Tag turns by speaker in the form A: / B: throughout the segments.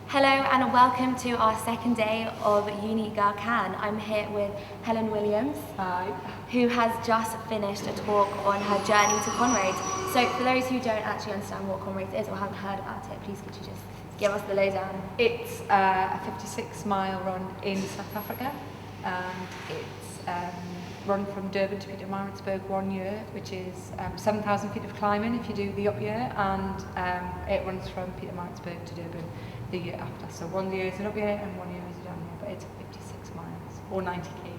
A: Hello and welcome to our second day of Uni Girls Can. I'm here with Helen Williams.
B: Hi.
A: Who has just finished a talk on her journey to Comrades. So for those who don't actually understand what Comrades is or haven't heard about it, please could you just give us the lowdown?
B: It's a 56-mile run in South Africa, and it's run from Durban to Pietermaritzburg 1 year, which is 7,000 feet of climbing if you do the up year, and it runs from Pietermaritzburg to Durban the year after. So 1 year is an up year and 1 year is a down year, but it's 56 miles, or 90k,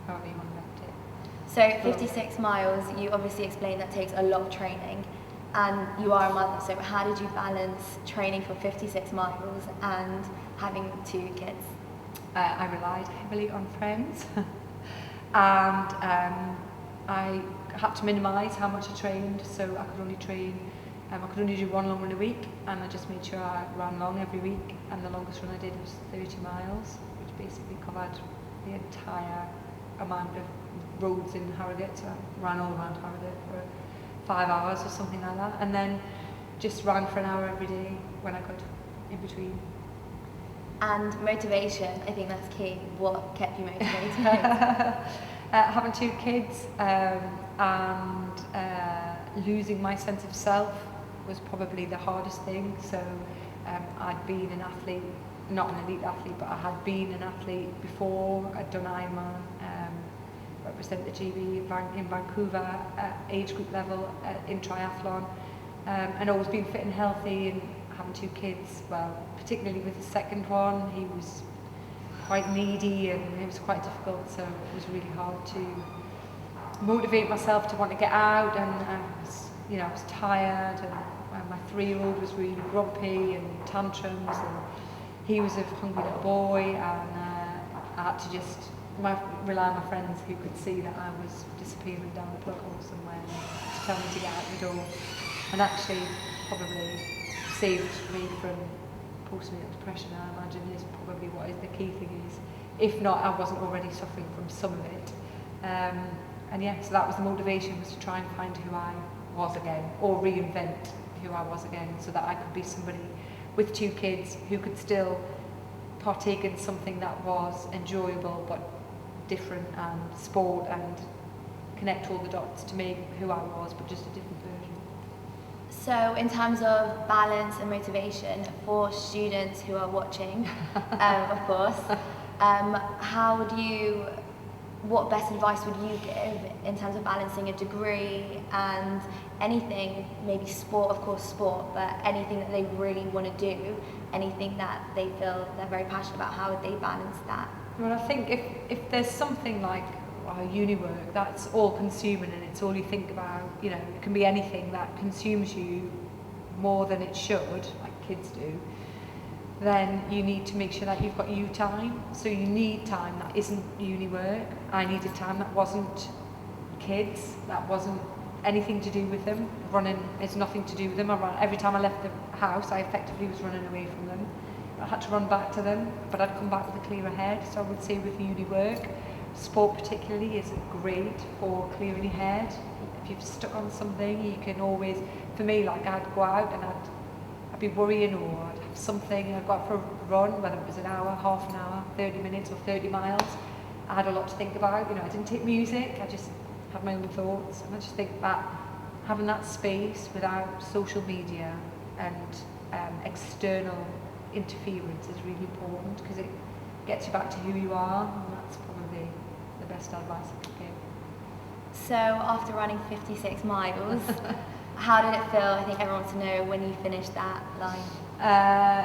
B: however you want to count it.
A: So 56 miles, you obviously explained that takes a lot of training, and you are a mother, so how did you balance training for 56 miles and having 2 kids?
B: I relied heavily on friends, and I had to minimise how much I trained, so I could only train, I could only do 1 long run a week, and I just made sure I ran long every week, and the longest run I did was 30 miles, which basically covered the entire amount of roads in Harrogate, so I ran all around Harrogate for 5 hours or something like that, and then just ran for an hour every day when I could, in between.
A: And motivation, I think that's key. What kept you motivated?
B: Having 2 kids and losing my sense of self was probably the hardest thing. So I'd been an athlete, not an elite athlete, but I had been an athlete before. I'd done Ironman, represented the GB in Vancouver at age group level in triathlon, and always been fit and healthy, and having 2 kids, well, particularly with the second one, he was quite needy and it was quite difficult, so it was really hard to motivate myself to want to get out, and I was tired, and my 3-year-old was really grumpy and tantrums, and he was a hungry little boy, and I had to just rely on my friends who could see that I was disappearing down the plug hole somewhere to tell me to get out the door, and actually probably saved me from postnatal depression. I imagine is probably what is the key thing is, if not I wasn't already suffering from some of it, and yeah, so that was the motivation, was to try and find who I was again, or reinvent who I was again, so that I could be somebody with 2 kids who could still partake in something that was enjoyable but different, and sport, and connect all the dots to make who I was, but just a different version.
A: So in terms of balance and motivation for students who are watching, of course, what best advice would you give in terms of balancing a degree and anything, maybe sport, of course sport, but anything that they really want to do, anything that they feel they're very passionate about, how would they balance that?
B: Well, I think if there's something like uni work that's all consuming and it's all you think about, it can be anything that consumes you more than it should, like kids do, then you need to make sure that you've got you time. So you need time that isn't uni work. I needed time that wasn't kids, that wasn't anything to do with them. Running is nothing to do with them. Every time I left the house, I effectively was running away from them. I had to run back to them, but I'd come back with a clearer head. So I would say with uni work, sport particularly is great for clearing your head. If you've stuck on something, you can always, for me, like I'd go out and I'd be worrying, or I'd have something, I'd go out for a run, whether it was an hour, half an hour, 30 minutes or 30 miles. I had a lot to think about, I didn't take music, I just had my own thoughts, and I just think that having that space without social media and external interference is really important, because it gets you back to who you are, and that's probably the best advice I could give.
A: So after running 56 miles, how did it feel? I think everyone wants to know when you finished that line.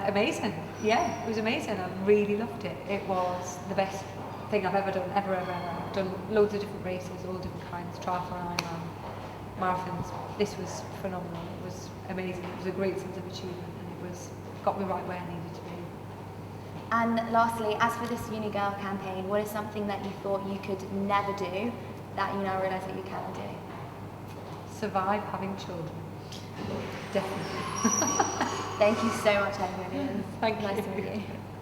B: Amazing. Yeah, it was amazing. I really loved it. It was the best thing I've ever done, ever. I've done loads of different races, all different kinds, triathlon, Ironman, marathons. This was phenomenal. It was amazing. It was a great sense of achievement, and it got me right where I needed to be.
A: And lastly, as for this Uni Girl campaign, what is something that you thought you could never do that you now realise that you can do?
B: Survive having children. Definitely.
A: Thank you so much, Helen Williams.
B: Thank you.
A: Nice to meet you.